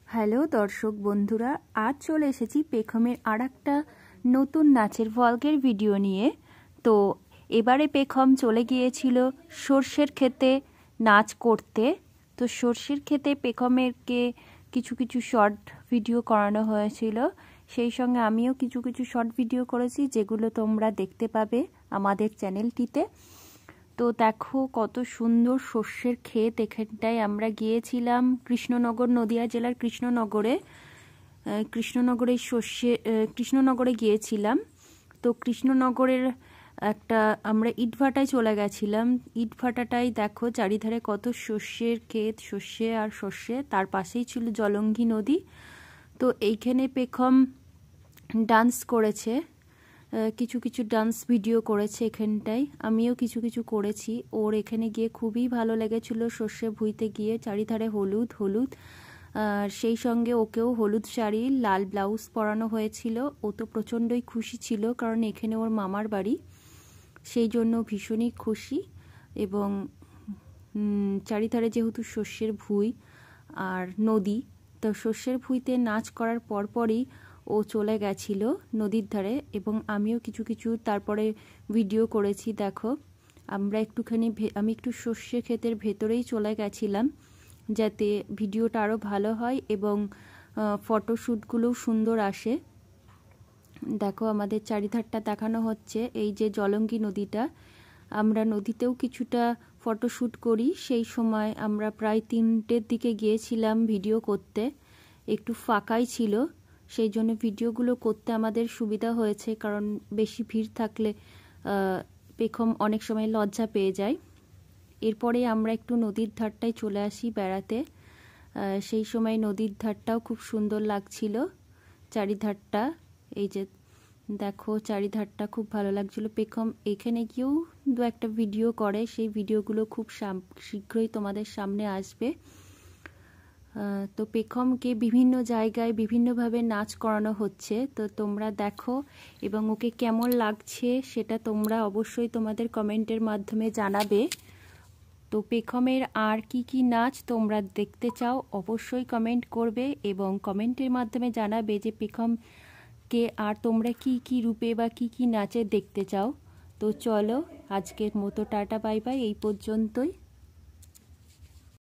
Hello দর্শক বন্ধুরা, আজ চলে এসেছি পেখমের আরেকটা নতুন নাচের ভ্লগের ভিডিও নিয়ে। তো এবারে পেখম চলে গিয়েছিল সর্ষের ক্ষেতে নাচ করতে। তো সর্ষের ক্ষেতে পেখমেরকে কিছু কিছু শর্ট ভিডিও করানো হয়েছিল, সেই সঙ্গে আমিও কিছু কিছু শর্ট ভিডিও করেছি, যেগুলো তোমরা দেখতে পাবে আমাদের চ্যানেলটিতে। তো দেখো কত সুন্দর সর্ষের ক্ষেত। এখানটায় আমরা গিয়েছিলাম কৃষ্ণনগর, নদিয়া জেলার কৃষ্ণনগরে গিয়েছিলাম। তো কৃষ্ণনগরের একটা আমরা ইটভাটায় চলে গেছিলাম। ইটভাটাটাই দেখো চারিধারে কত সর্ষের ক্ষেত, সর্ষে আর সর্ষে, তার পাশেই ছিল জলঙ্গি নদী। তো এইখানে পেখম ডান্স করেছে, কিছু কিছু ডান্স ভিডিও করেছে এখানটায়, আমিও কিছু কিছু করেছি। ওর এখানে গিয়ে খুবই ভালো লেগেছিল সর্ষে ভুঁইতে গিয়ে, চারিধারে হলুদ হলুদ, সেই সঙ্গে ওকেও হলুদ শাড়ি লাল ব্লাউজ পরানো হয়েছিল। ও তো প্রচণ্ডই খুশি ছিল, কারণ এখানে ওর মামার বাড়ি, সেই জন্য ভীষণই খুশি। এবং চারিধারে যেহেতু সর্ষের ভুঁই আর নদী, তো সর্ষের ভুঁইতে নাচ করার পরপরই ও চলে গেছিল নদীর ধারে, এবং আমিও কিছু কিছু তারপরে ভিডিও করেছি। দেখো আমি একটু সর্ষে ক্ষেতের ভেতরেই চলে গেছিলাম, যাতে ভিডিওটা আরও ভালো হয় এবং ফটোশ্যুটগুলোও সুন্দর আসে। দেখো আমাদের চারিধারটা দেখানো হচ্ছে, এই যে জলঙ্গি নদীটা। আমরা নদীতেও কিছুটা ফটোশ্যুট করি। সেই সময় আমরা প্রায় 3টের দিকে গিয়েছিলাম ভিডিও করতে, একটু ফাঁকাই ছিল, সেই জন্য ভিডিওগুলো করতে আমাদের সুবিধা হয়েছে। কারণ বেশি ভিড় থাকলে পেখম অনেক সময় লজ্জা পেয়ে যায়। এরপরে আমরা একটু নদীর ধারটায় চলে আসি বেড়াতে। সেই সময় নদীর ধারটাও খুব সুন্দর লাগছিল, চারিধারটা। এই যে দেখো চারিধারটা খুব ভালো লাগছিল। পেখম এখানে গিয়েও 2-একটা ভিডিও করে, সেই ভিডিওগুলো খুব শীঘ্রই তোমাদের সামনে আসবে। তো পেখমকে বিভিন্ন জায়গায় বিভিন্নভাবে নাচ করানো হচ্ছে, তো তোমরা দেখো এবং ওকে কেমন লাগছে সেটা তোমরা অবশ্যই তোমাদের কমেন্টের মাধ্যমে জানাবে। তো পেখমের আর কি কি নাচ তোমরা দেখতে চাও অবশ্যই কমেন্ট করবে, এবং কমেন্টের মাধ্যমে জানাবে যে পেখমকে আর তোমরা কি কি রূপে বা কি কি নাচে দেখতে চাও। তো চলো আজকের মতো টাটা বাই বাই, এই পর্যন্তই।